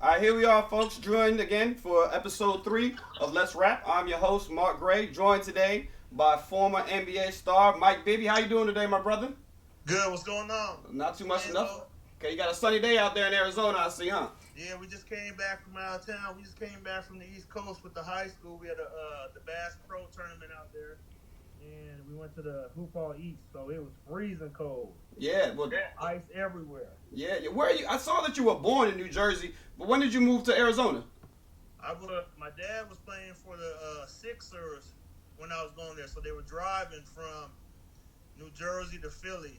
All right, here we are, folks, joined again for episode 3 of Let's Rap. I'm your host, Mark Gray, joined today by former NBA star Mike Bibby. How you doing today, my brother? Good. What's going on? Not too much enough. Okay, you got a sunny day out there in Arizona, I see, huh? Yeah, we just came back from out of town. We just came back from the East Coast with the high school. We had the Bass Pro tournament out there, and we went to the Hoop Hall East, so it was freezing cold. Yeah, well, ice everywhere. Yeah, where are you? I saw that you were born in New Jersey, but when did you move to Arizona? My dad was playing for the Sixers when I was going there, so they were driving from New Jersey to Philly.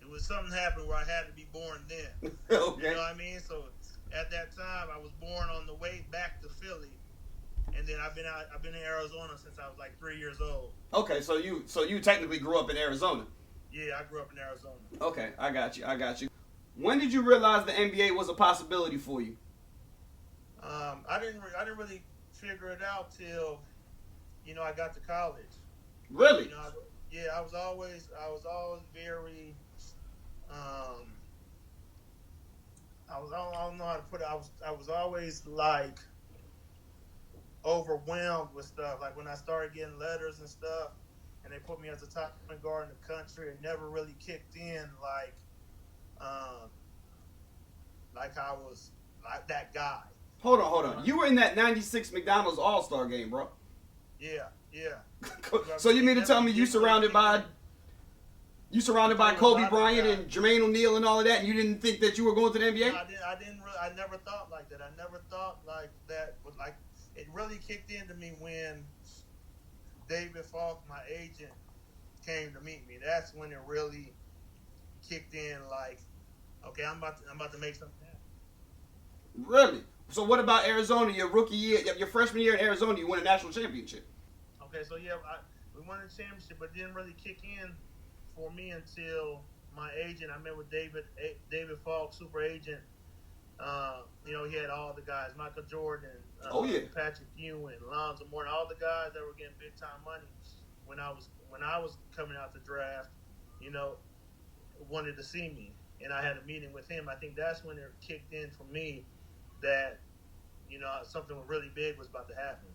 It was something happened where I had to be born then. Okay. You know what I mean? So at that time, I was born on the way back to Philly, and then I've been in Arizona since I was like 3 years old. Okay, so you technically grew up in Arizona. Yeah, I grew up in Arizona. Okay, I got you. When did you realize the NBA was a possibility for you? I didn't really figure it out till I got to college. Really? I was always very I don't know how to put it. I was always like overwhelmed with stuff. Like when I started getting letters and stuff, and they put me as the top point guard in the country, it never really kicked in like I was like that guy. Hold on. You were in that '96 McDonald's All-Star game, bro. Yeah. So you mean to tell me you surrounded by Kobe Bryant and Jermaine O'Neal and all of that, and you didn't think that you were going to the NBA? No, I never thought like that. I never thought like that. But like it really kicked into me when David Falk, my agent, came to meet me. That's when it really kicked in. Like, okay, I'm about to make something happen. Really? So what about Arizona? Your rookie year, your freshman year in Arizona, you won a national championship. Okay, so yeah, we won a championship, but it didn't really kick in for me until my agent. I met with David Falk, super agent. He had all the guys, Michael Jordan, Patrick Ewing, Lonzo Moore, all the guys that were getting big time money when I was coming out the draft. Wanted to see me, and I had a meeting with him. I think that's when it kicked in for me that something really big was about to happen.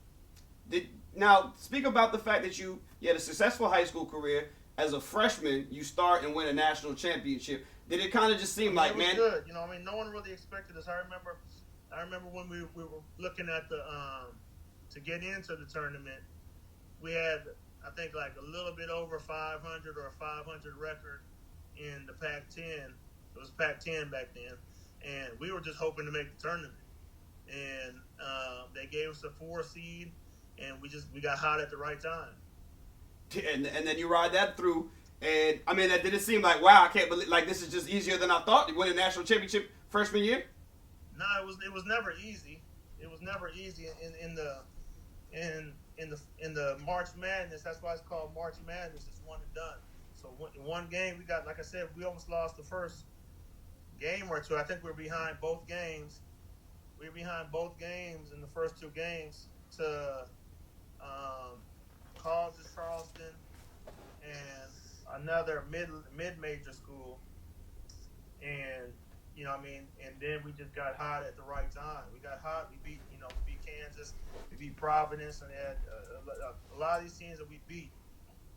Now, speak about the fact that you had a successful high school career. As a freshman, you start and win a national championship. Did it kind of just seem like, man? Good. No one really expected this. I remember when we were looking at to get into the tournament, we had, I think, like a little bit over 500 or a 500 record in the Pac-10. It was Pac-10 back then, and we were just hoping to make the tournament. And they gave us a 4 seed, and we got hot at the right time. And then you ride that through, and I mean, that did it seem like, wow, I can't believe, like, this is just easier than I thought. You win a national championship freshman year. No, it was never easy. It was never easy in the March Madness. That's why it's called March Madness. It's one and done. So in one game, we got, like I said, we almost lost the first game or two. I think we were behind both games. We were behind both games in the first 2 games to Colleges Charleston and another mid-major school, and and then we just got hot at the right time. We got hot. We beat Kansas, we beat Providence, and had a lot of these teams that we beat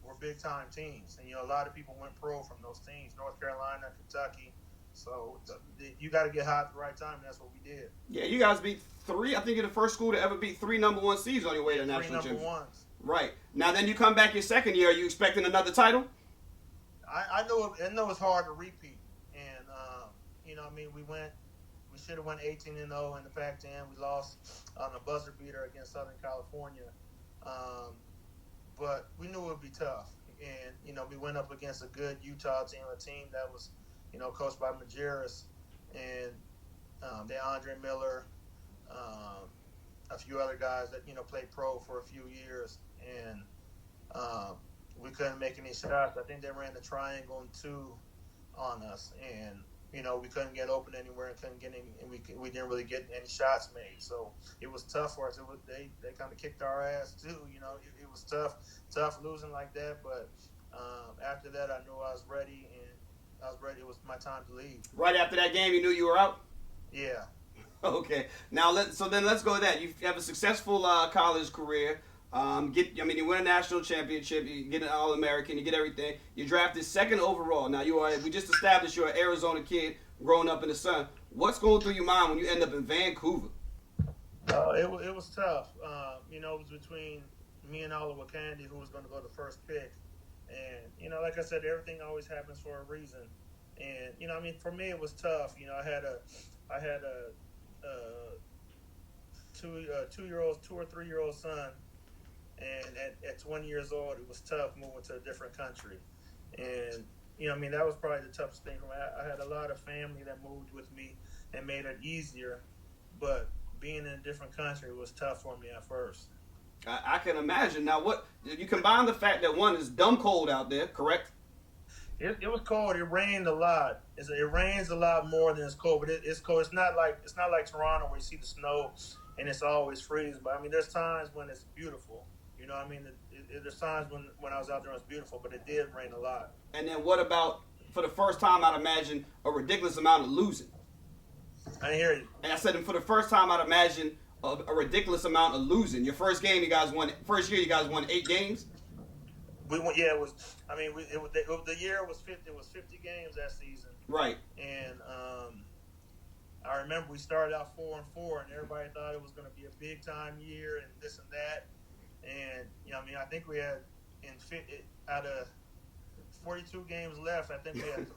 were big-time teams, and a lot of people went pro from those teams: North Carolina, Kentucky. So you got to get hot at the right time, and that's what we did. Yeah, you guys beat 3. I think you're the first school to ever beat 3 number 1 seeds on your way to national championship. 3 number 1s. Right. Now then you come back your second year. Are you expecting another title? I know it's hard to repeat. And, we should have went 18-0 in the Pac-10. We lost on a buzzer beater against Southern California. But we knew it would be tough. And, we went up against a good Utah team, a team that was, coached by Majerus and DeAndre Miller, a few other guys that, played pro for a few years. And we couldn't make any shots. I think they ran the triangle and 2 on us, and we couldn't get open anywhere and couldn't get any, and we didn't really get any shots made. So it was tough for us. They kind of kicked our ass too. It was tough losing like that. But after that, I knew I was ready, and I was ready. It was my time to leave. Right after that game, you knew you were out? Yeah. Okay. Now let's go with that. You have a successful college career. You win a national championship. You get an All-American. You get everything. You drafted second overall. Now we just established you're an Arizona kid growing up in the sun. What's going through your mind when you end up in Vancouver? It was tough. It was between me and Oliver Candy, who was going to go the first pick. And, like I said, everything always happens for a reason. And, for me, it was tough. I had a 2 or 3 year old son. And at 20 years old, it was tough moving to a different country. And, that was probably the toughest thing for me. I had a lot of family that moved with me and made it easier. But being in a different country was tough for me at first. I can imagine. Now, what you combine the fact that one is dumb cold out there, correct? It was cold. It rained a lot. It rains a lot more than it's cold, but it's cold. It's not like Toronto where you see the snow and it's always freezing. But there's times when it's beautiful. There's times when I was out there, it was beautiful, but it did rain a lot. And then what about for the first time? I'd imagine a ridiculous amount of losing. I hear you. And I said, for the first time, I'd imagine a ridiculous amount of losing. Your first game, first year, you guys won 8 games. We won. Yeah, it was. The year was 50. It was 50 games that season. Right. And I remember we started out 4-4, and everybody thought it was going to be a big time year and this and that. And I think we had out of 42 games left, I think we had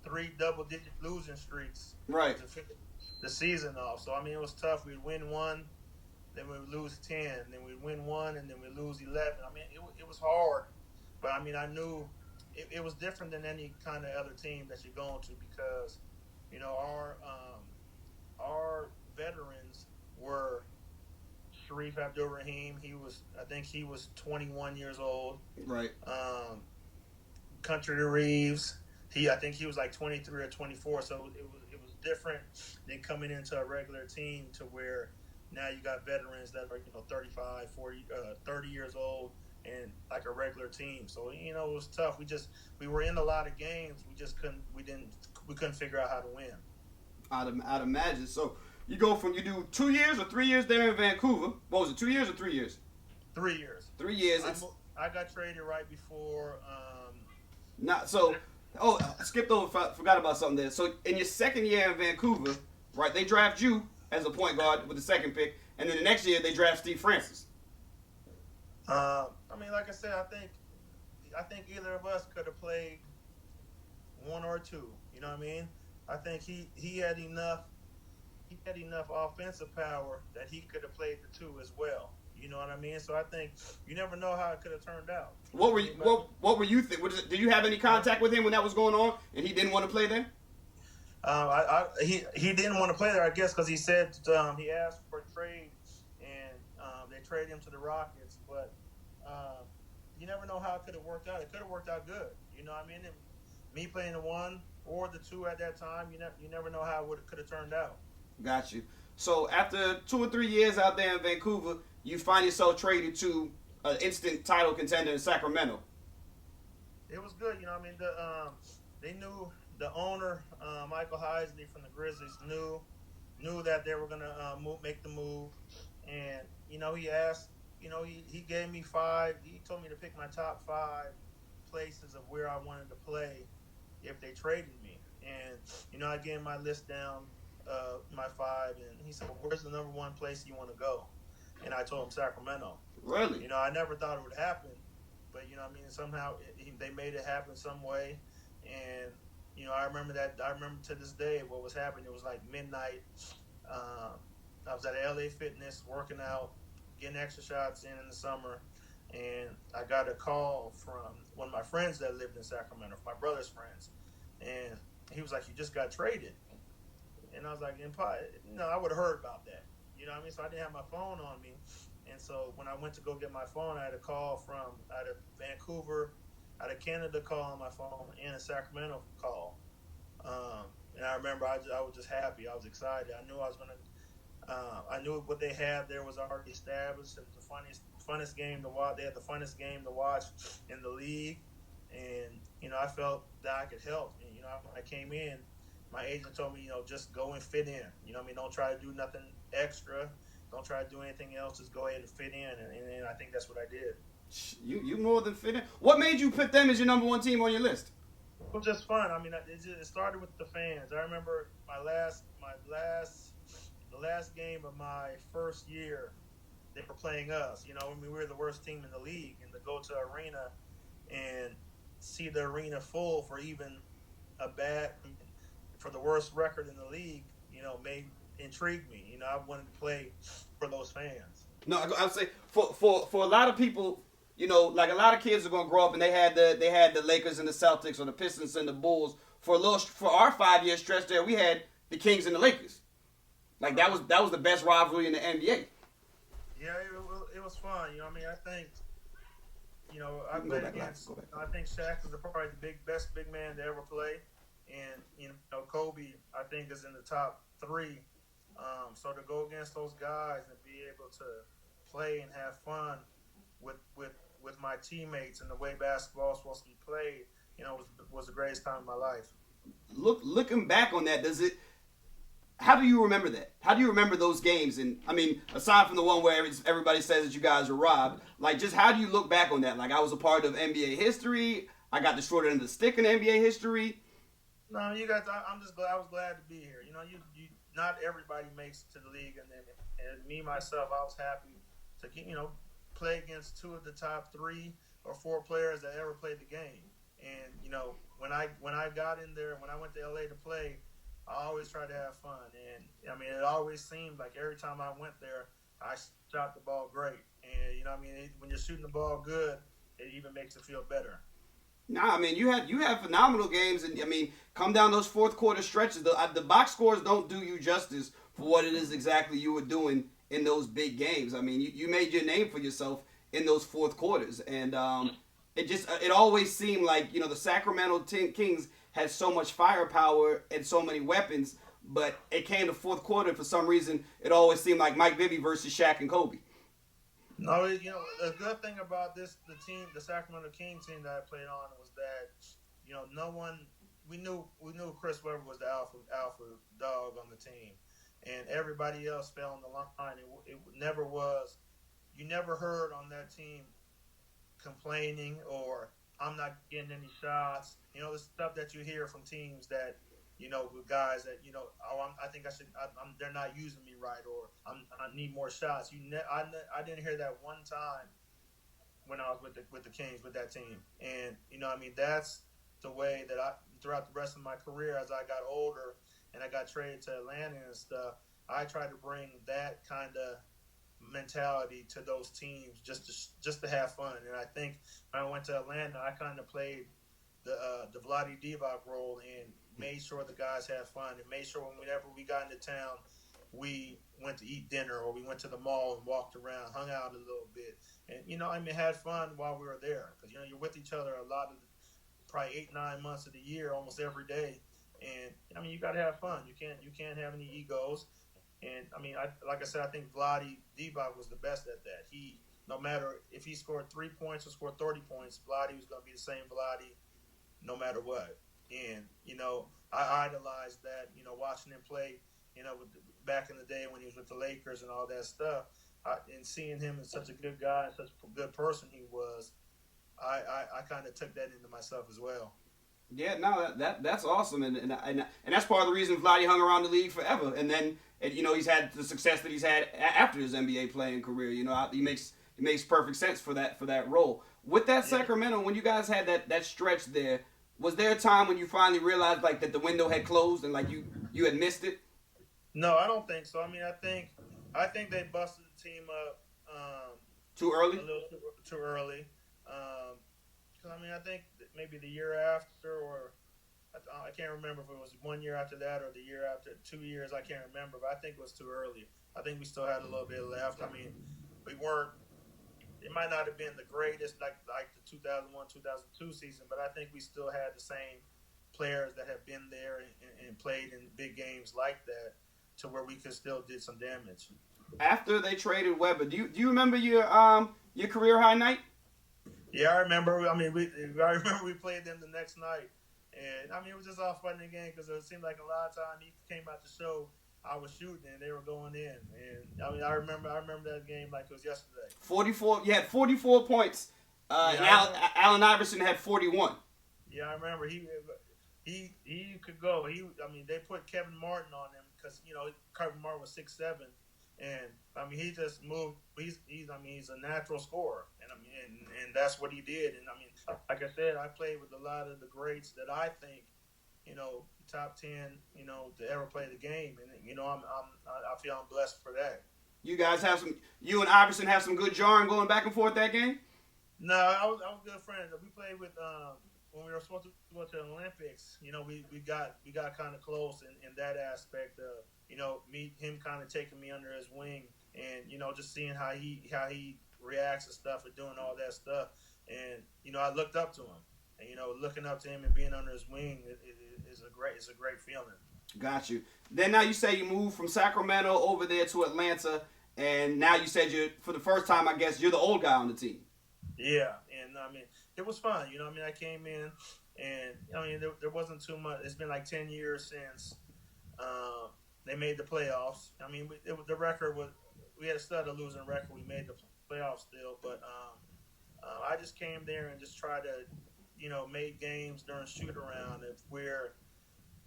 three double-digit losing streaks. Right. To finish the season off. So it was tough. We'd win 1, then we'd lose 10, then we'd win 1, and then we'd lose 11. It was hard, but I knew it was different than any kind of other team that you're going to because, our veterans were Sharif Abdul-Rahim. I think he was 21 years old. Right. Country Reeves. I think he was like 23 or 24. So it was different than coming into a regular team to where now you got veterans that are 35, 40, 30 years old and like a regular team. So it was tough. We were in a lot of games. We couldn't figure out how to win. I'd imagine. So you do 2 years or 3 years there in Vancouver. What was it, 2 years or 3 years? 3 years. 3 years. I got traded right before. I skipped over, forgot about something there. So in your second year in Vancouver, right, they draft you as a point guard with the second pick, and then the next year they draft Steve Francis. Like I said, I think either of us could have played 1 or 2. You know what I mean? I think he had enough offensive power that he could have played the 2 as well. You know what I mean? So I think you never know how it could have turned out. What were you thinking? Did you have any contact with him when that was going on, and he didn't want to play there? He didn't want to play there, I guess, because he said he asked for a trade, and they traded him to the Rockets. But you never know how it could have worked out. It could have worked out good. You know what I mean? And me playing the 1 or the 2 at that time, you never know how it could have turned out. Got you. So after 2 or 3 years out there in Vancouver, you find yourself traded to an instant title contender in Sacramento. It was good. They knew the owner, Michael Heisley from the Grizzlies, knew that they were going to make the move. And, he asked, he gave me 5. He told me to pick my top 5 places of where I wanted to play if they traded me. And, I gave my list down, my 5, and he said, well, where's the number 1 place you want to go? And I told him Sacramento. Really? I never thought it would happen, but somehow they made it happen some way. And I remember to this day what was happening. It was like midnight. I was at LA Fitness working out, getting extra shots in the summer, and I got a call from one of my friends that lived in Sacramento, my brother's friends, and he was like, "You just got traded," and I was like, I would have heard about that." So I didn't have my phone on me. And so when I went to go get my phone, I had a call out of Vancouver, out of Canada call on my phone, and a Sacramento call. And I remember I was just happy. I was excited. I knew I was going to I knew what they had there was already established. It was the funnest game to watch. They had the funnest game to watch in the league. And, I felt that I could help. And, when I came in, my agent told me, just go and fit in. Don't try to do nothing extra. Don't try to do anything else. Just go ahead and fit in, and I think that's what I did. You more than fit in. What made you put them as your number one team on your list? It was just fun. It started with the fans. I remember the last game of my first year. They were playing us. We were the worst team in the league, and to go to the arena and see the arena full for even for the worst record in the league, may intrigue me. I wanted to play for those fans. No, I would say for a lot of people, like a lot of kids are gonna grow up and they had the Lakers and the Celtics or the Pistons and the Bulls. For our 5 year stretch there, we had the Kings and the Lakers. Like that was the best rivalry in the NBA. Yeah, it was fun. I think, I played against. I think Shaq was probably the best big man to ever play, and Kobe I think is in the top 3. So to go against those guys and be able to play and have fun with my teammates and the way basketball is supposed to be played, was the greatest time of my life. Looking back on that, how do you remember that? How do you remember those games? And aside from the one where everybody says that you guys were robbed, like just how do you look back on that? Like I was a part of NBA history. I got the short end of the stick in NBA history. No, I'm just glad. I was glad to be here. You not everybody makes it to the league, and me myself, I was happy to play against 2 of the top 3 or 4 players that ever played the game. And when I got in there, when I went to LA to play, I always tried to have fun. And it always seemed like every time I went there, I shot the ball great. And when you're shooting the ball good, it even makes it feel better. Nah, you had phenomenal games, and come down those fourth quarter stretches. The box scores don't do you justice for what it is exactly you were doing in those big games. You made your name for yourself in those fourth quarters, and it always seemed like the Sacramento Kings had so much firepower and so many weapons, but it came to fourth quarter for some reason. It always seemed like Mike Bibby versus Shaq and Kobe. No, the good thing about the Sacramento Kings team that I played on was that, no one, we knew Chris Webber was the alpha dog on the team, and everybody else fell on the line. It never was, you never heard on that team complaining or I'm not getting any shots. The stuff that you hear from teams that, with guys that, I think they're not using me right, or I need more shots. I didn't hear that one time when I was with the Kings, with that team. And, that's the way that throughout the rest of my career, as I got older and I got traded to Atlanta and stuff, I tried to bring that kind of mentality to those teams just to have fun. And I think when I went to Atlanta, I kind of played the Vlade Divac role and made sure the guys had fun, and made sure whenever we got into town, we went to eat dinner or we went to the mall and walked around, hung out a little bit, and had fun while we were there, because you're with each other a lot of probably 8-9 months of the year, almost every day, and you got to have fun. You can't have any egos. And like I said, I think Vlade Divac was the best at that. He, no matter if he scored 3 points or scored 30 points, Vlade was going to be the same Vlade no matter what. And I idolized that. Watching him play, back in the day when he was with the Lakers and all that stuff, and seeing him as such a good guy and such a good person he was, I kind of took that into myself as well. Yeah, no, that's awesome, and that's part of the reason Vlade hung around the league forever. And then he's had the success that he's had after his NBA playing career. He makes perfect sense for that role. With that Sacramento, when you guys had that stretch there, was there a time when you finally realized like that the window had closed and like you had missed it? No, I don't think so. I think they busted the team up too early. A little too early. I think maybe the year after, or I can't remember if it was 1 year after that or the year after, 2 years. I can't remember, but I think it was too early. I think we still had a little bit left. We weren't. It might not have been the greatest like the 2001-2002 season, but I think we still had the same players that have been there and played in big games like that, to where we could still did some damage. After they traded Webber, do you remember your career high night? Yeah, I remember. I remember we played them the next night, And I mean, it was just all fun and game because it seemed like a lot of time he came out to show I was shooting and they were going in. And I mean, I remember that game like it was yesterday. 44. You had 44 points. And Allen Iverson had 41. Yeah, I remember he could go. I mean, they put Kevin Martin on him because Kevin Martin was 6'7", and I mean he just moved. He's a natural scorer, and I mean and that's what he did. And I mean, like I said, I played with a lot of the greats that I think top 10 to ever play the game, and I feel I'm blessed for that. You and Iverson have some good jarring going back and forth that game. No, I was good friends. We played with when we were supposed to go to the Olympics. We got kind of close in that aspect of him kind of taking me under his wing and just seeing how he reacts to stuff and doing all that stuff. And I looked up to him, and looking up to him and being under his wing is a great feeling. Got you. Then now you say you moved from Sacramento over there to Atlanta, and now you said for the first time, I guess, you're the old guy on the team. Yeah, and I mean, it was fun. I came in, and I mean, there wasn't too much. It's been like 10 years since they made the playoffs. I mean, the record was, we had a stud of losing record. We made the playoffs still, but I just came there and just tried to, make games during shoot around if we're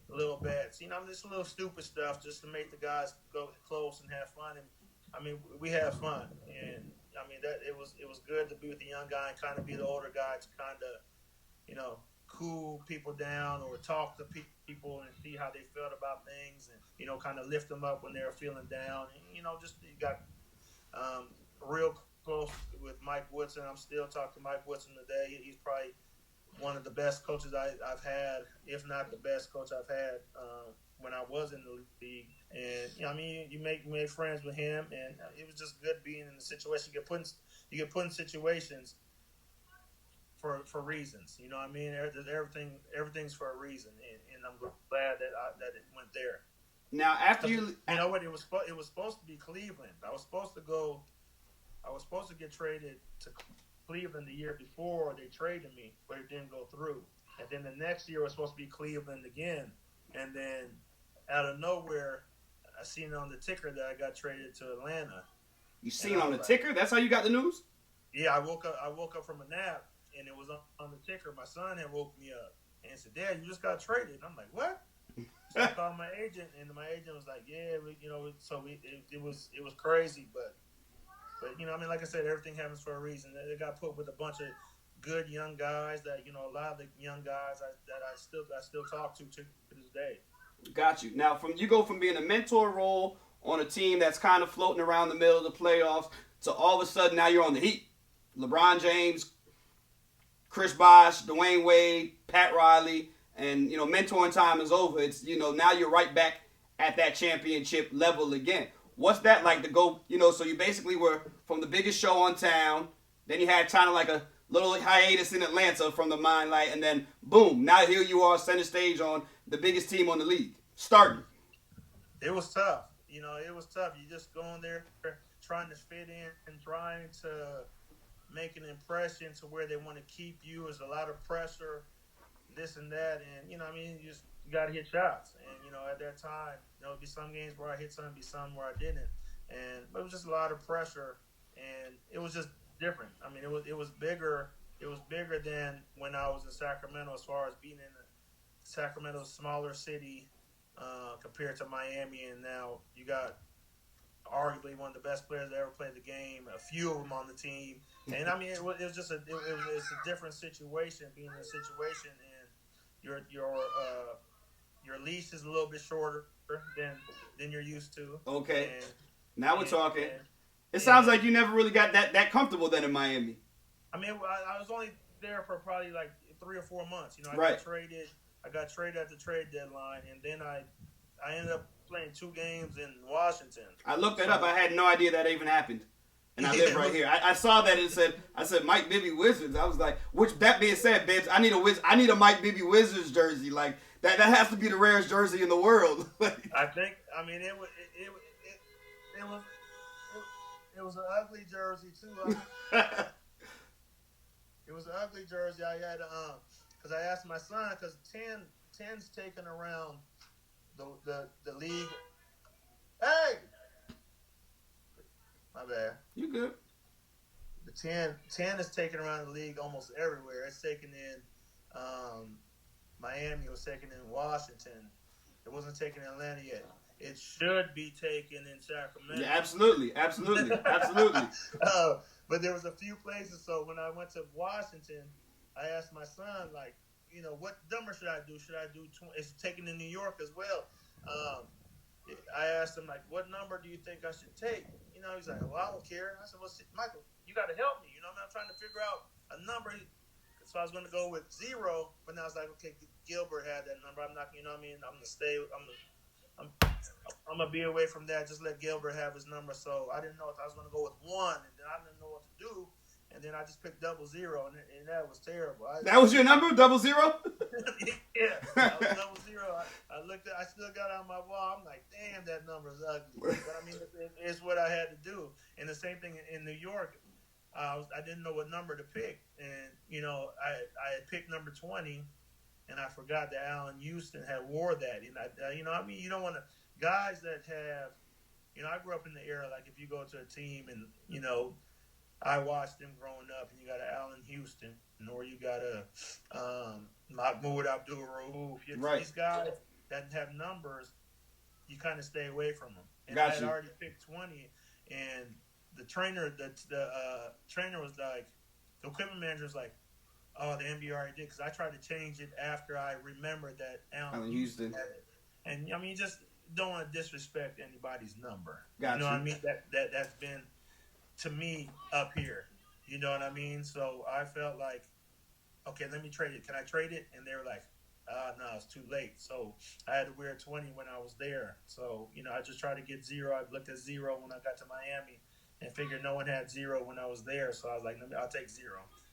little bets. Just a little stupid stuff just to make the guys go close and have fun. And I mean, we had fun, and I mean that it was good to be with the young guy and kind of be the older guy to kind of cool people down or talk to people and see how they felt about things and kind of lift them up when they were feeling down. And, just you got real close with Mike Woodson. I'm still talking to Mike Woodson today. He's probably one of the best coaches I've had, if not the best coach I've had when I was in the league. And I mean, you make friends with him, and it was just good being in the situation. You get put in situations for reasons. You know what I mean? Everything's for a reason, and I'm glad that it went there. Now, after you know what, it was supposed to be Cleveland. I was supposed to get traded to Cleveland the year before they traded me, but it didn't go through. And then the next year was supposed to be Cleveland again, and then out of nowhere, I seen on the ticker that I got traded to Atlanta. You seen on the ticker? That's how you got the news? Yeah, I woke up from a nap, and it was on the ticker. My son had woke me up and said, "Dad, you just got traded." And I'm like, "What?" So I called my agent, and my agent was like, "Yeah, it was crazy, but I mean, like I said, everything happens for a reason. They got put with a bunch of good young guys that a lot of the young guys that I still talk to this day." Got you. Now, you go from being a mentor role on a team that's kind of floating around the middle of the playoffs to all of a sudden now you're on the Heat. LeBron James, Chris Bosh, Dwayne Wade, Pat Riley, and mentoring time is over. It's now you're right back at that championship level again. What's that like to go? So you basically were from the biggest show on town, then you had kind of like a little hiatus in Atlanta from the Limelight, and then boom, now here you are center stage on the biggest team on the league. Starting. It was tough. It was tough. You just going there trying to fit in and trying to make an impression to where they want to keep you. There's a lot of pressure, this and that, and you got to hit shots. And at that time, there'd be some games where I hit some, be some where I didn't, and it was just a lot of pressure, and it was just different. I mean, it was bigger. It was bigger than when I was in Sacramento, as far as being in Sacramento's smaller city compared to Miami, and now you got arguably one of the best players that ever played the game, a few of them on the team, and I mean it was just it's a different situation, being in a situation, and your leash is a little bit shorter than you're used to. Okay, now we're talking. It sounds like you never really got that comfortable then in Miami. I mean, I was only there for probably like 3 or 4 months. I got traded at the trade deadline, and then I ended up playing 2 games in Washington. I looked that up. I had no idea that even happened. And I live right here. I saw that it said Mike Bibby Wizards. I was like, that being said, Bibbs, I need a Mike Bibby Wizards jersey. Like that has to be the rarest jersey in the world. I think. I mean, it was an ugly jersey too. It was an ugly jersey. I because I asked my son, because 10's taken around the league. Hey, my bad. You good? The 10 is taken around the league almost everywhere. It's taken in Miami. It was taken in Washington. It wasn't taken in Atlanta yet. It should be taken in Sacramento. Yeah, absolutely. But there was a few places. So when I went to Washington, I asked my son, like, what number should I do? Should I do 20? It's taken in New York as well. I asked him, like, what number do you think I should take? He's like, well, I don't care. I said, well, Michael, you got to help me. I'm trying to figure out a number. So I was going to go with 0, but now I was like, okay, Gilbert had that number. I'm not, I'm going to stay. I'm going to be away from that. Just let Gilbert have his number. So I didn't know if I was going to go with 1, and then I didn't know what to do. And then I just picked 00, and that was terrible. That was your number, 00? Yeah, that was 00. I looked at, I still got it on my wall. I'm like, damn, that number's ugly. But I mean, it's what I had to do. And the same thing in New York. I didn't know what number to pick, and I had picked number 20, and I forgot that Allen Houston had wore that. And you don't want to guys that have. I grew up in the era, like, if you go to a team and I watched them growing up, and you got an Allen Houston, or you got a Mahmoud Abdul-Rauf. Right. These guys that have numbers, you kind of stay away from them. And Got I had you. already picked 20, and the trainer, the trainer was like, the equipment manager was like, oh, the NBA already did, because I tried to change it after I remembered that Allen Houston had it. And you just don't want to disrespect anybody's number. Got you know what I mean? That's been, to me, up here. You know what I mean? So I felt like, okay, let me trade it. Can I trade it? And they were like, no, it's too late. So I had to wear 20 when I was there. So, I just tried to get 0. I looked at 0 when I got to Miami and figured no one had 0 when I was there. So I was like, I'll take 0.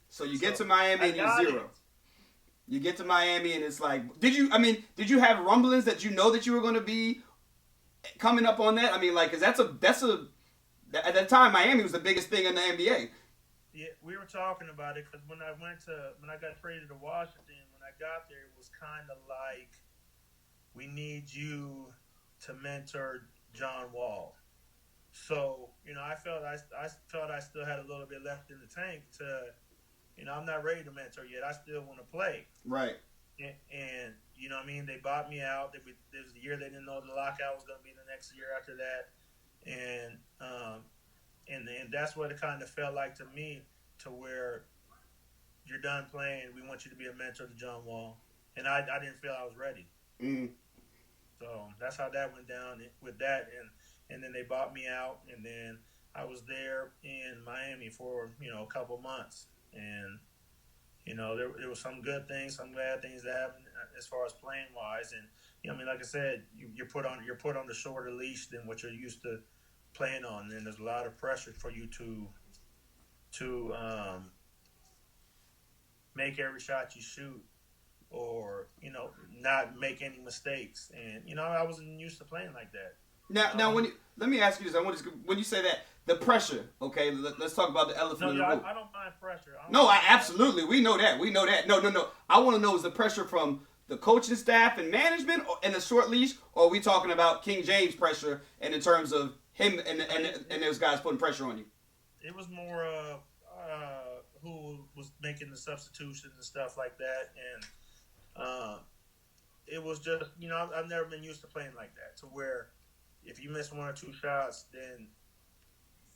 So you get to Miami and you're 0. It. You get to Miami and it's like, did you have rumblings that that you were going to be coming up on that? I mean, like, 'cause that's at that time, Miami was the biggest thing in the NBA. Yeah, we were talking about it because when I got traded to Washington, when I got there, it was kind of like, we need you to mentor John Wall. So, I felt I still had a little bit left in the tank to, I'm not ready to mentor yet. I still want to play. Right. And you know what I mean? They bought me out. There was a year they didn't know the lockout was going to be the next year after that. And that's what it kind of felt like to me, to where you're done playing. We want you to be a mentor to John Wall. And I didn't feel I was ready. Mm. So that's how that went down with that. And then they bought me out. And then I was there in Miami for, a couple months. And, there was some good things, some bad things that happened as far as playing wise. And, like I said, you're put on the shorter leash than what you're used to playing on. And there's a lot of pressure for you to make every shot you shoot, or not make any mistakes. And I wasn't used to playing like that. Now, let me ask you this. When you say that, the pressure, okay, let's talk about the elephant in the room. I don't mind pressure. Absolutely. We know that. No. I want to know, is the pressure from the coaching staff and management and the short leash, or are we talking about King James pressure and in terms of him and those guys putting pressure on you? It was more who was making the substitutions and stuff like that. And it was just, I've never been used to playing like that, to where if you miss 1 or 2 shots, then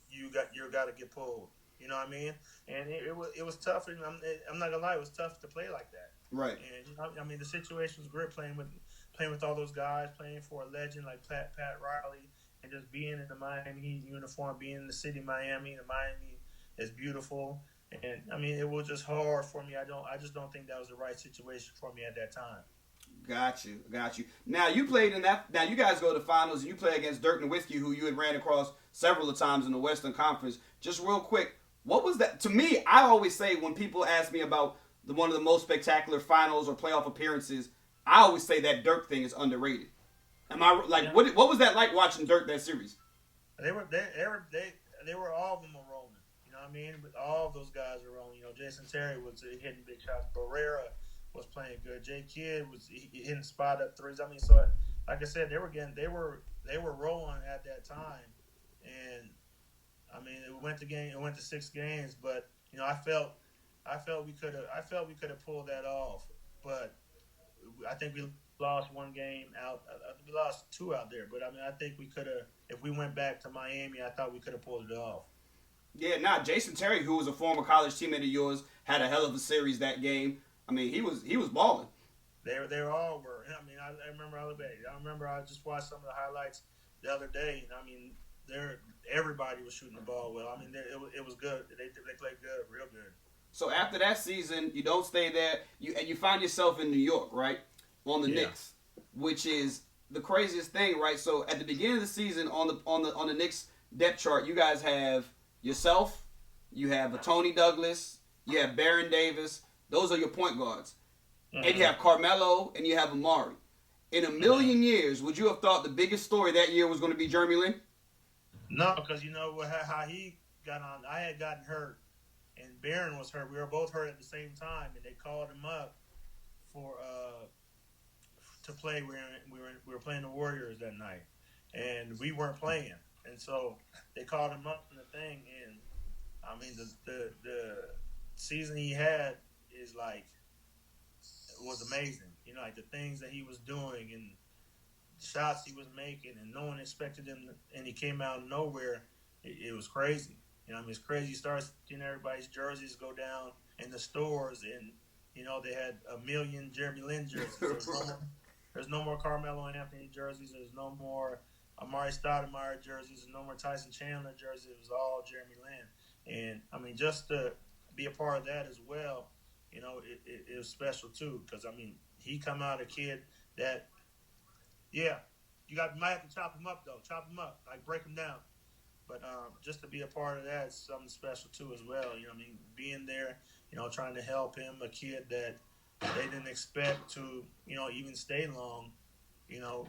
you got to get pulled. You know what I mean? And it was tough. And I'm not gonna lie, it was tough to play like that. Right. And the situation was great, playing with all those guys, playing for a legend like Pat Riley, and just being in the Miami Heat uniform, being in the city of Miami. The Miami is beautiful, and it was just hard for me. I just don't think that was the right situation for me at that time. Got you. Now you played in that. Now you guys go to the finals and you play against Dirk Nowitzki, who you had ran across several of times in the Western Conference. Just real quick, what was that? To me, I always say when people ask me about one of the most spectacular finals or playoff appearances, I always say that Dirk thing is underrated. Am I like? Yeah. What was that like watching Dirk that series? They were all of them were rolling. You know what I mean? But all of those guys were rolling. Jason Terry was hitting big shots. Barrera was playing good. Jay Kidd was he hitting spot up threes. I mean, so like I said, they were rolling at that time, and I mean, it went to 6 games, but I felt we could have pulled that off, but I think we lost one game out. We lost two out there, but I mean, I think we could have. If we went back to Miami, I thought we could have pulled it off. Yeah, nah. Jason Terry, who was a former college teammate of yours, had a hell of a series that game. I mean, he was balling. They all were. I mean, I remember I remember I just watched some of the highlights the other day, and I mean, everybody was shooting the ball well. I mean, it was good. They played good, real good. So after that season, you don't stay there. You find yourself in New York, right, on the Knicks, which is the craziest thing, right? So at the beginning of the season, on the Knicks depth chart, you guys have yourself, you have a Tony Douglas, you have Baron Davis. Those are your point guards, and you have Carmelo and you have Amari. In a million years, would you have thought the biggest story that year was going to be Jeremy Lin? No, because you know how he got on. I had gotten hurt, and Barron was hurt. We were both hurt at the same time, and they called him up for to play. We were playing the Warriors that night, and we weren't playing, and so they called him up in the thing. And I mean, the season he had was amazing. You know, like the things that he was doing and shots he was making, and no one expected him, and he came out of nowhere. It was crazy. You know, I mean, it's crazy. You start seeing everybody's jerseys go down in the stores, and you know they had 1 million Jeremy Lin jerseys. There's no more Carmelo and Anthony jerseys. There's no more Amari Stoudemire jerseys. There's no more Tyson Chandler jerseys. It was all Jeremy Lin, and I mean, just to be a part of that as well, you know, it was special too, because I mean, he come out a kid that. Yeah, you might have to chop him up though. Chop him up, like break him down. But just to be a part of that is something special too as well. You know, what I mean, being there, you know, trying to help him, a kid that they didn't expect to, you know, even stay long. You know,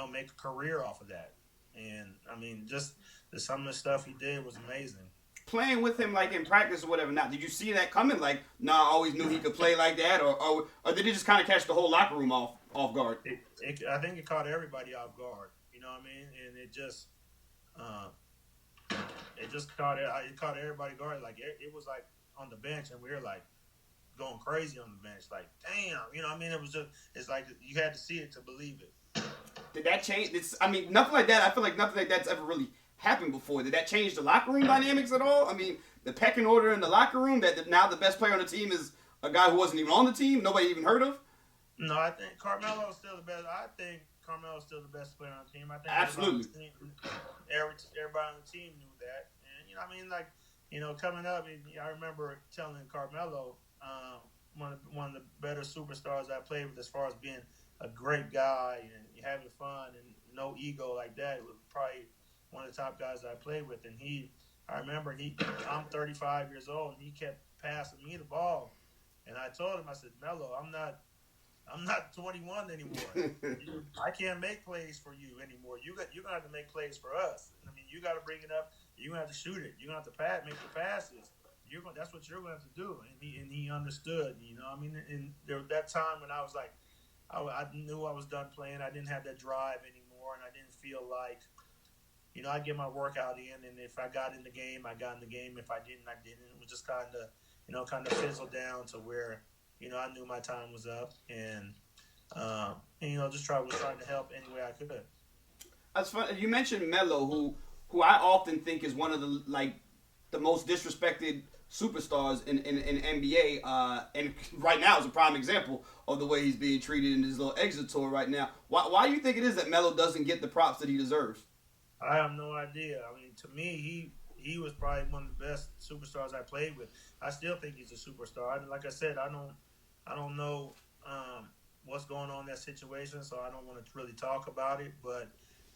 make a career off of that. And I mean, just some of the stuff he did was amazing. Playing with him like in practice or whatever. Now, did you see that coming? Like, I always knew he could play like that, or did it just kind of catch the whole locker room off guard? I think it caught everybody off guard. You know what I mean? And it just caught everybody guard. Like it was like on the bench, and we were like going crazy on the bench. Like, damn, you know what I mean? It's like you had to see it to believe it. Did that change? I mean, nothing like that. I feel like nothing like that's ever really happened before. Did that change the locker room dynamics at all? I mean, the pecking order in the locker room, that now the best player on the team is a guy who wasn't even on the team, nobody even heard of? No, I think Carmelo is still the best. I think Carmelo is still the best player on the team. I think absolutely. Everybody on the team knew that. And, you know, I mean, like, you know, coming up, I remember telling Carmelo, one of the better superstars I played with as far as being a great guy and having fun and no ego like that. It was probably one of the top guys I played with. And I remember I'm 35 years old, and he kept passing me the ball. And I told him, I said, Melo, I'm not 21 anymore. I can't make plays for you anymore. You're gonna have to make plays for us. I mean, you got to bring it up. You're gonna have to shoot it. You're gonna have to make the passes. That's what you're gonna have to do. And he understood. You know, I mean, and there was that time when I was like, I knew I was done playing. I didn't have that drive anymore, and I didn't feel like, you know, I get my workout in, and if I got in the game, I got in the game. If I didn't, I didn't. It was just kind of fizzled down to where, you know, I knew my time was up, and you know, was trying to help any way I could. That's fun. You mentioned Melo, who I often think is one of the most disrespected superstars in NBA, and right now is a prime example of the way he's being treated in his little exit tour right now. Why do you think it is that Melo doesn't get the props that he deserves? I have no idea. I mean, to me, he was probably one of the best superstars I played with. I still think he's a superstar. Like I said, I don't know what's going on in that situation, so I don't want to really talk about it. But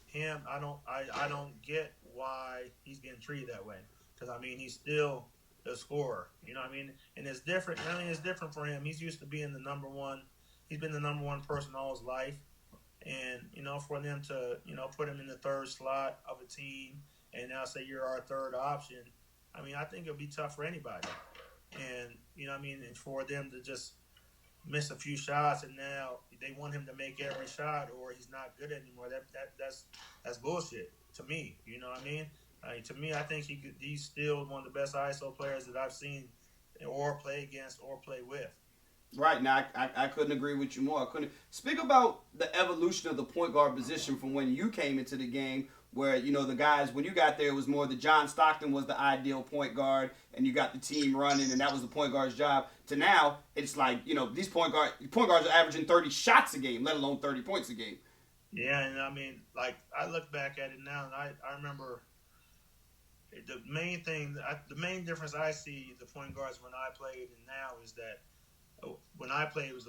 him, I don't get why he's getting treated that way. Because I mean, he's still the scorer. You know what I mean? And it's different. I mean, it's different for him. He's used to being the number one. He's been the number one person all his life. And, you know, for them to, you know, put him in the third slot of a team and now say you're our third option, I mean, I think it'll be tough for anybody. And, you know what I mean, and for them to just missed a few shots, and now they want him to make every shot, or he's not good anymore. That's bullshit to me. You know what I mean? To me, I think he's still one of the best ISO players that I've seen, or play against, or play with. Right now, I couldn't agree with you more. I couldn't speak about the evolution of the point guard position from when you came into the game, where the guys when you got there it was more the John Stockton was the ideal point guard, and you got the team running, and that was the point guard's job. To now, it's like these point guards are averaging 30 shots a game, let alone 30 points a game. Yeah, and I mean, like I look back at it now, and I remember the main thing, the main difference I see the point guards when I played and now is that when I played, it was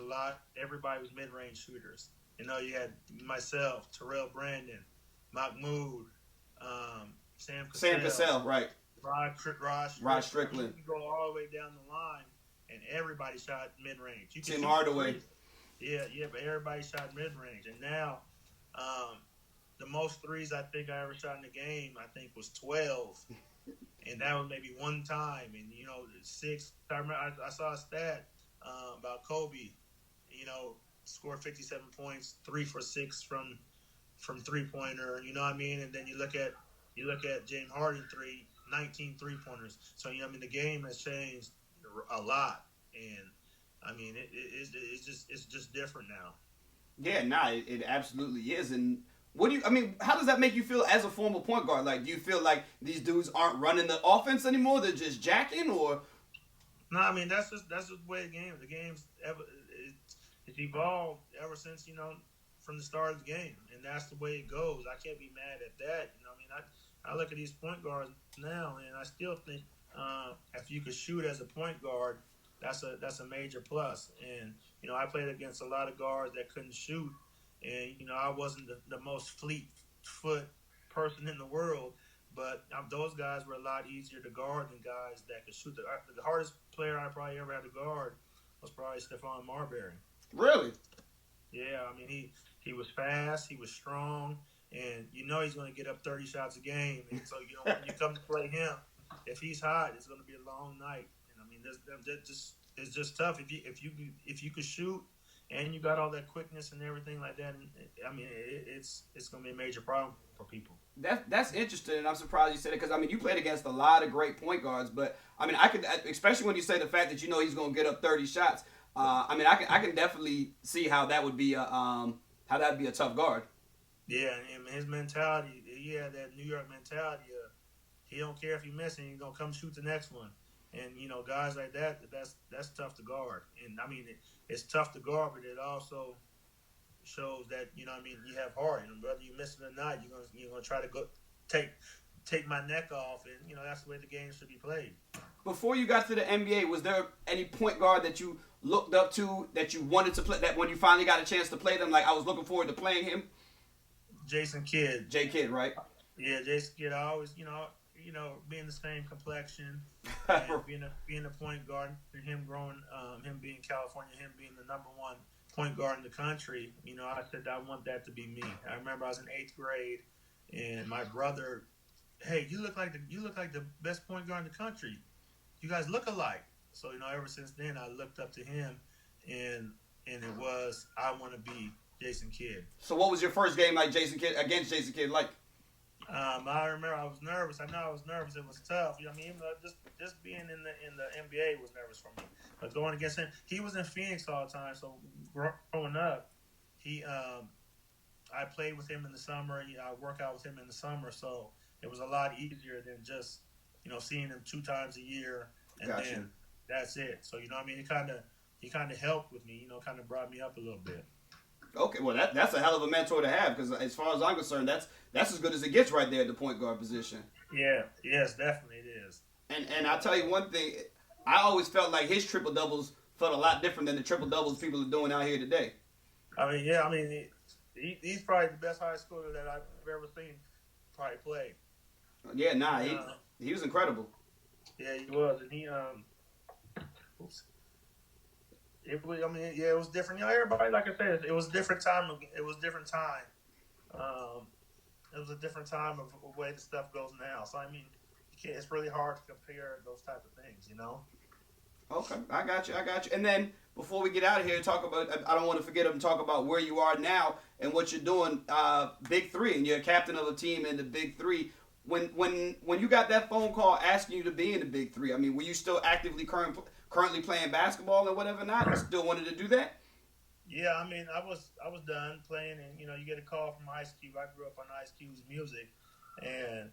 everybody was mid-range shooters. You had myself, Terrell Brandon, Mahmoud, Sam Cassell, right. Rod Strickland. You go all the way down the line, and everybody shot mid-range. Tim Hardaway. Yeah, but everybody shot mid-range. And now, the most threes I think I ever shot in the game, I think, was 12. And that was maybe one time. And, 6. I remember I saw a stat about Kobe, scored 57 points, 3 for 6 from three-pointer, you know what I mean? And then you look at James Harden 19 three-pointers. So, the game has changed a lot. And, I mean, it's just different now. Yeah, it absolutely is. And how does that make you feel as a former point guard? Like, do you feel like these dudes aren't running the offense anymore? They're just jacking, or? No, I mean that's just the way the game. The game's it's evolved ever since from the start of the game, and that's the way it goes. I can't be mad at that. I look at these point guards now, and I still think if you could shoot as a point guard, that's a major plus. And I played against a lot of guards that couldn't shoot, and I wasn't the most fleet foot person in the world. But those guys were a lot easier to guard than guys that could shoot. The hardest player I probably ever had to guard was probably Stephon Marbury. Really? Yeah, I mean he was fast, he was strong, and he's going to get up 30 shots a game. And so when you come to play him, if he's hot, it's going to be a long night. And I mean it's just tough if you could shoot and you got all that quickness and everything like that. And, I mean it's going to be a major problem for people. That's interesting, and I'm surprised you said it because you played against a lot of great point guards, but I could, especially when you say the fact that he's going to get up 30 shots. I can definitely see how that would be a tough guard. Yeah, and his mentality, he had that New York mentality. He don't care if he misses, he's gonna come shoot the next one. And guys like that's tough to guard. And I mean, it's tough to guard, but it also shows that you have heart, and whether you miss it or not, you're gonna try to go take my neck off, and that's the way the game should be played. Before you got to the NBA, was there any point guard that you looked up to that you wanted to play? That when you finally got a chance to play them, like I was looking forward to playing him. Jason Kidd. J Kidd, right? Yeah, Jason Kidd. I always being the same complexion, and being a point guard, and him growing, him being California, him being the number one point guard in the country, I said I want that to be me. I remember I was in 8th grade, and my brother, hey, you look like the best point guard in the country. You guys look alike. So ever since then, I looked up to him, and it was I want to be Jason Kidd. So what was your first game like against Jason Kidd like? I remember I was nervous. I know I was nervous. It was tough. Even though just being in the NBA was nervous for me. But going against him, he was in Phoenix all the time. So growing up, I played with him in the summer. I work out with him in the summer. So it was a lot easier than just seeing him 2 times a year and Gotcha. Then that's it. So he kind of helped with me. Kind of brought me up a little bit. Okay, well that's a hell of a mentor to have because as far as I'm concerned, that's as good as it gets right there at the point guard position. Yeah, yes, definitely it is. And I'll tell you one thing, I always felt like his triple doubles felt a lot different than the triple doubles people are doing out here today. He's probably the best high schooler that I've ever seen probably play. Yeah, he was incredible. Yeah, he was, and he It was different. Everybody, like I said, it was a different time. It was a different time. It was a different time of the way the stuff goes now. So it's really hard to compare those type of things. Okay, I got you. And then before we get out of here, talk about. I don't want to forget to talk about where you are now and what you're doing. Big Three, and you're a captain of a team in the Big Three. When you got that phone call asking you to be in the Big Three, I mean, were you still actively currently playing basketball or whatever? Not, you still wanted to do that? Yeah, I mean, I was done playing, and you get a call from Ice Cube. I grew up on Ice Cube's music, and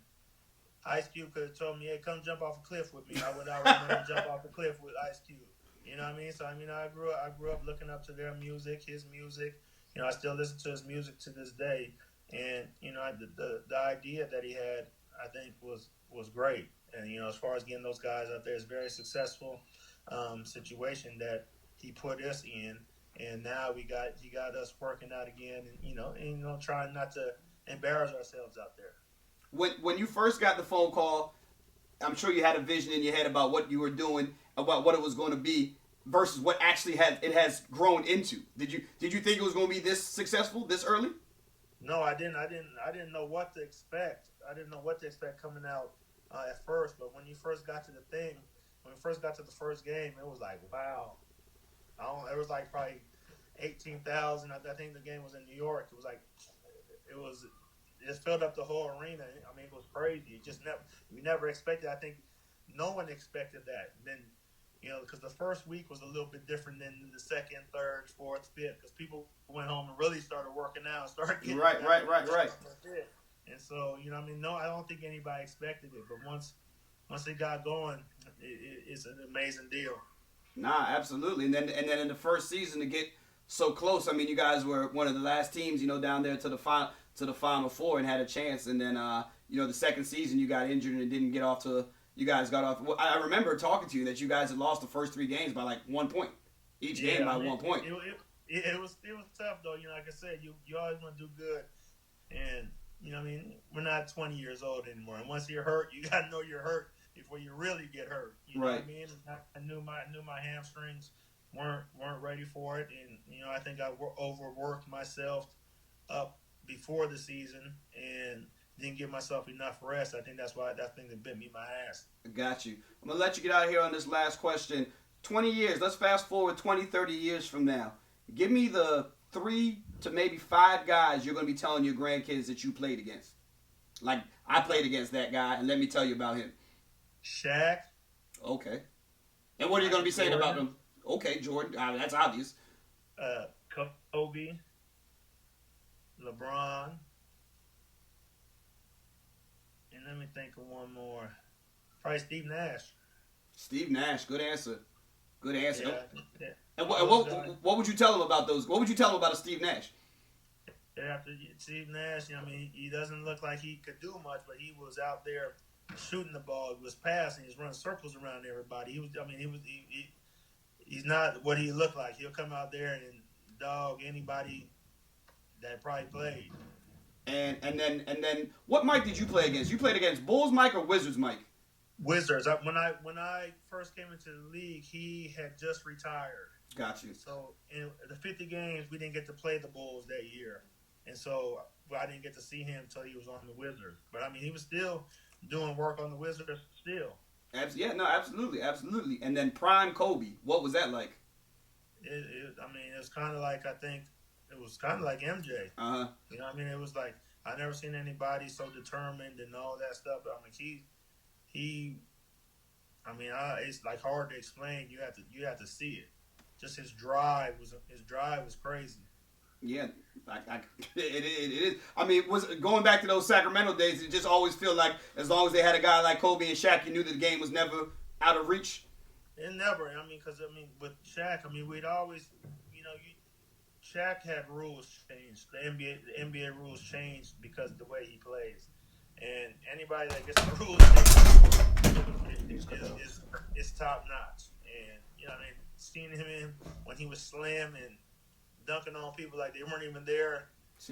Ice Cube could have told me, "Hey, come jump off a cliff with me." I would rather jump off a cliff with Ice Cube. You know what I mean? So I mean, I grew up looking up to their music, his music. I still listen to his music to this day, and the idea that he had, I think was great. And as far as getting those guys out there, it's a very successful situation that he put us in. And now he got us working out again, and trying not to embarrass ourselves out there. When you first got the phone call, I'm sure you had a vision in your head about what you were doing, about what it was going to be, versus what actually has grown into. Did you think it was going to be this successful this early? No, I didn't. I didn't know what to expect. I didn't know what to expect coming out at first. But when you first got to the thing, when we first got to the first game, it was like, wow. It was like probably 18,000. I think the game was in New York. It just filled up the whole arena. I mean, it was crazy. We never expected. I think no one expected that. And then, because the first week was a little bit different than the second, third, fourth, fifth, because people went home and really started working out, started getting right. And so, no, I don't think anybody expected it. But once it got going, it's an amazing deal. Nah, absolutely. And then in the first season to get so close, I mean, you guys were one of the last teams, down there to the Final Four and had a chance. And then, the second season you got injured and didn't get off to. You guys got off. I remember talking to you that you guys had lost the first 3 games by like 1 point. Each game by 1 point. It was tough though. Like I said, you always want to do good, and we're not 20 years old anymore. And once you're hurt, you gotta know you're hurt before you really get hurt. You know what I mean? I knew my hamstrings weren't ready for it, and I think I overworked myself up before the season and didn't give myself enough rest. I think that's thing that bit me my ass. Got you. I'm going to let you get out of here on this last question. 20 years, let's fast forward 20, 30 years from now. Give me the 3 to maybe 5 guys you're going to be telling your grandkids that you played against. Like, I played against that guy, and let me tell you about him. Shaq. Okay. And what are you going to be saying about him? Okay, Jordan. That's obvious. Kobe. LeBron. And let me think of one more. Probably Steve Nash. Steve Nash. Good answer. Yeah. And what would you tell him about those? What would you tell him about a Steve Nash? After Steve Nash, he doesn't look like he could do much, but he was out there shooting the ball. He was passing. He was running circles around everybody. He's not what he looked like. He'll come out there and dog anybody that probably played. And then what Mike did you play against? You played against Bulls Mike or Wizards Mike? Wizards. When I first came into the league, he had just retired. Got you. So in the 50 games, we didn't get to play the Bulls that year, and so I didn't get to see him until he was on the Wizards. But he was still doing work on the Wizards still. Yeah, no, absolutely. And then prime Kobe, what was that like? It was kind of like it was kind of like MJ. It was like I never seen anybody so determined and all that stuff. But it's like hard to explain. You have to see it. Just his drive was crazy. Yeah, it is. Was going back to those Sacramento days. It just always feel like as long as they had a guy like Kobe and Shaq, you knew that the game was never out of reach. It never. Because with Shaq, we'd always, Shaq had rules changed. The NBA rules changed because of the way he plays, and anybody that gets the rules changed is top notch. And seeing him when he was slim and dunking on people like they weren't even there. It's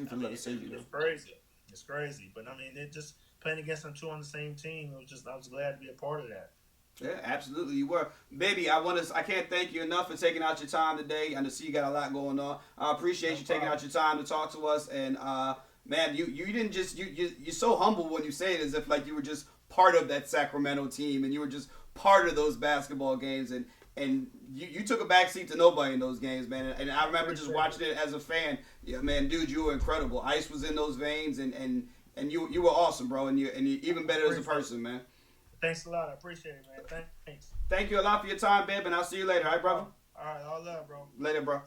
crazy. It's crazy. But it just playing against them 2 on the same team. I was glad to be a part of that. Yeah, absolutely, you were. Baby, I can't thank you enough for taking out your time today. I see you got a lot going on. I appreciate you taking out your time to talk to us. And man, you didn't just you're so humble when you say it, as if like you were just part of that Sacramento team and you were just part of those basketball games. And and you took a backseat to nobody in those games, man. And I remember just watching it as a fan. Yeah, man, dude, you were incredible. Ice was in those veins, and you were awesome, bro. And you even better as a person, man. Thanks a lot. I appreciate it, man. Thanks. Thank you a lot for your time, babe, and I'll see you later. All right, brother? All right, all love, bro. Later, bro.